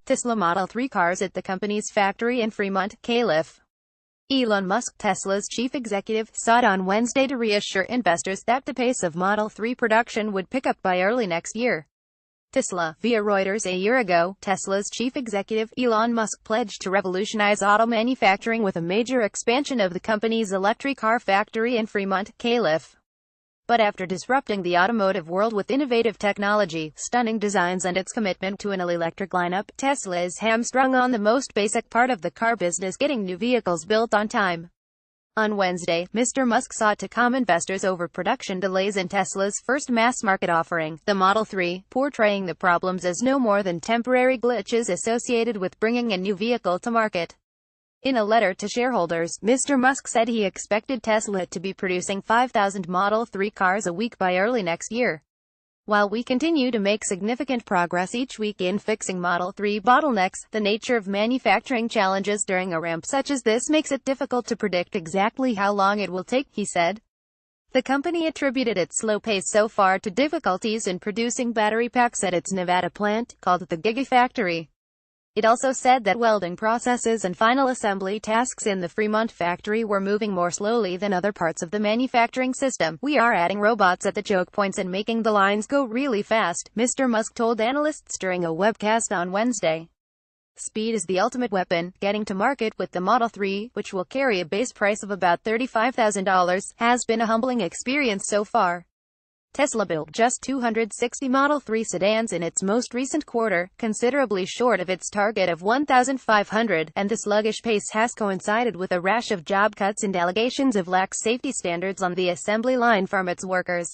Tesla Model 3 cars at the company's factory in Fremont, Calif. Elon Musk, Tesla's chief executive, said on Wednesday to reassure investors that the pace of Model 3 production would pick up by early next year. Tesla, via Reuters. A year ago, Tesla's chief executive, Elon Musk, pledged to revolutionize auto manufacturing with a major expansion of the company's electric car factory in Fremont, Calif. But after disrupting the automotive world with innovative technology, stunning designs and its commitment to an all-electric lineup, Tesla is hamstrung on the most basic part of the car business, getting new vehicles built on time. On Wednesday, Mr. Musk sought to calm investors over production delays in Tesla's first mass-market offering, the Model 3, portraying the problems as no more than temporary glitches associated with bringing a new vehicle to market. In a letter to shareholders, Mr. Musk said he expected Tesla to be producing 5,000 Model 3 cars a week by early next year. While we continue to make significant progress each week in fixing Model 3 bottlenecks, the nature of manufacturing challenges during a ramp such as this makes it difficult to predict exactly how long it will take, he said. The company attributed its slow pace so far to difficulties in producing battery packs at its Nevada plant, called the Gigafactory. It also said that welding processes and final assembly tasks in the Fremont factory were moving more slowly than other parts of the manufacturing system. "We are adding robots at the choke points and making the lines go really fast," Mr. Musk told analysts during a webcast on Wednesday. "Speed is the ultimate weapon. Getting to market with the Model 3, which will carry a base price of about $35,000, has been a humbling experience so far." Tesla built just 260 Model 3 sedans in its most recent quarter, considerably short of its target of 1,500, and the sluggish pace has coincided with a rash of job cuts and allegations of lax safety standards on the assembly line from its workers.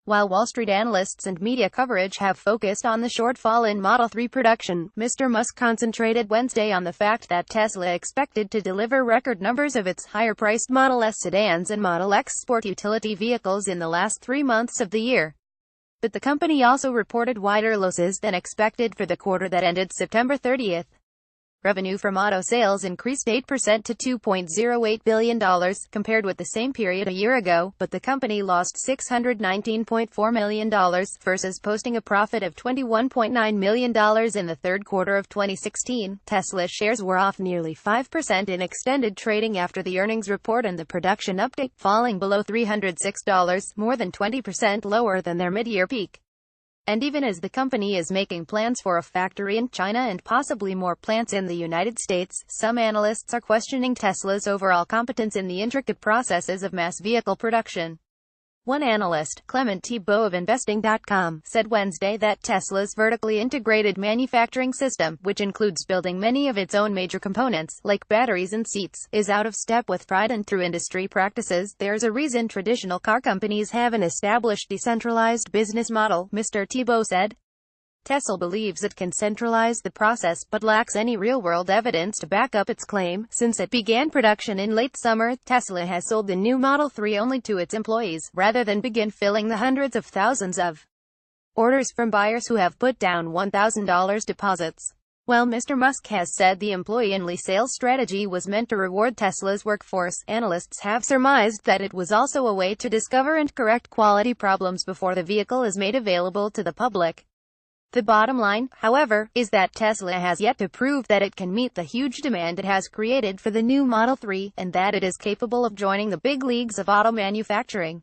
While Wall Street analysts and media coverage have focused on the shortfall in Model 3 production, Mr. Musk concentrated Wednesday on the fact that Tesla expected to deliver record numbers of its higher-priced Model S sedans and Model X sport utility vehicles in the last 3 months of the year. But the company also reported wider losses than expected for the quarter that ended September 30th. Revenue from auto sales increased 8% to $2.08 billion, compared with the same period a year ago, but the company lost $619.4 million, versus posting a profit of $21.9 million in the third quarter of 2016. Tesla shares were off nearly 5% in extended trading after the earnings report and the production update, falling below $306, more than 20% lower than their mid-year peak. And even as the company is making plans for a factory in China and possibly more plants in the United States, some analysts are questioning Tesla's overall competence in the intricate processes of mass vehicle production. One analyst, Clement Thibault of Investing.com, said Wednesday that Tesla's vertically integrated manufacturing system, which includes building many of its own major components, like batteries and seats, is out of step with tried and true industry practices. "There's a reason traditional car companies have an established decentralized business model," Mr. Thibault said. Tesla believes it can centralize the process, but lacks any real-world evidence to back up its claim. Since it began production in late summer, Tesla has sold the new Model 3 only to its employees, rather than begin filling the hundreds of thousands of orders from buyers who have put down $1,000 deposits. While Mr. Musk has said the employee-only sales strategy was meant to reward Tesla's workforce, analysts have surmised that it was also a way to discover and correct quality problems before the vehicle is made available to the public. The bottom line, however, is that Tesla has yet to prove that it can meet the huge demand it has created for the new Model 3, and that it is capable of joining the big leagues of auto manufacturing.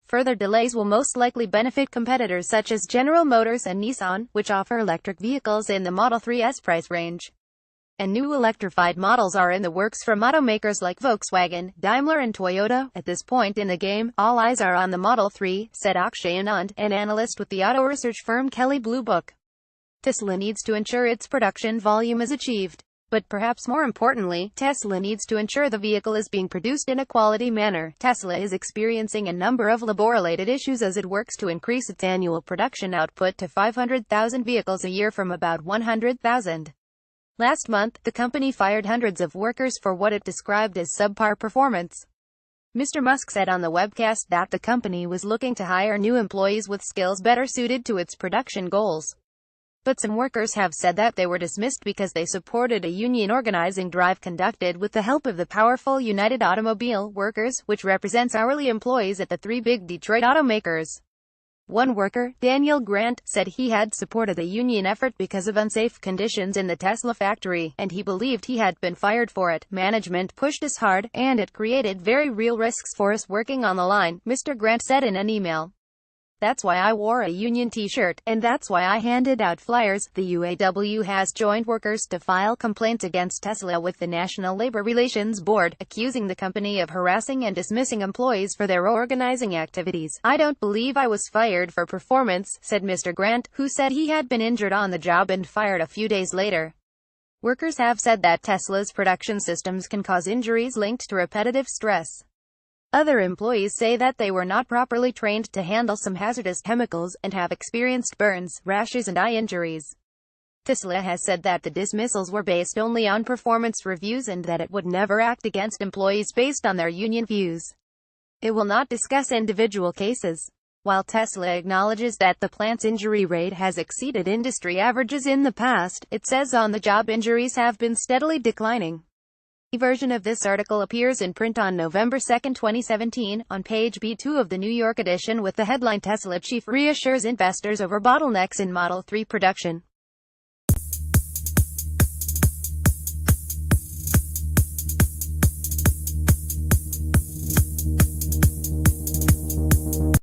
Further delays will most likely benefit competitors such as General Motors and Nissan, which offer electric vehicles in the Model 3's price range. And new electrified models are in the works from automakers like Volkswagen, Daimler and Toyota. At this point in the game, all eyes are on the Model 3, said Akshay Anand, an analyst with the auto research firm Kelley Blue Book. Tesla needs to ensure its production volume is achieved. But perhaps more importantly, Tesla needs to ensure the vehicle is being produced in a quality manner. Tesla is experiencing a number of labor-related issues as it works to increase its annual production output to 500,000 vehicles a year from about 100,000. Last month, the company fired hundreds of workers for what it described as subpar performance. Mr. Musk said on the webcast that the company was looking to hire new employees with skills better suited to its production goals. But some workers have said that they were dismissed because they supported a union organizing drive conducted with the help of the powerful United Automobile Workers, which represents hourly employees at the three big Detroit automakers. One worker, Daniel Grant, said he had supported the union effort because of unsafe conditions in the Tesla factory, and he believed he had been fired for it. Management pushed us hard, and it created very real risks for us working on the line, Mr. Grant said in an email. That's why I wore a union t-shirt, and that's why I handed out flyers. The UAW has joined workers to file complaints against Tesla with the National Labor Relations Board, accusing the company of harassing and dismissing employees for their organizing activities. I don't believe I was fired for performance, said Mr. Grant, who said he had been injured on the job and fired a few days later. Workers have said that Tesla's production systems can cause injuries linked to repetitive stress. Other employees say that they were not properly trained to handle some hazardous chemicals, and have experienced burns, rashes and eye injuries. Tesla has said that the dismissals were based only on performance reviews and that it would never act against employees based on their union views. It will not discuss individual cases. While Tesla acknowledges that the plant's injury rate has exceeded industry averages in the past, it says on-the-job injuries have been steadily declining. A version of this article appears in print on November 2, 2017, on page B2 of the New York edition with the headline Tesla chief reassures investors over bottlenecks in Model 3 production.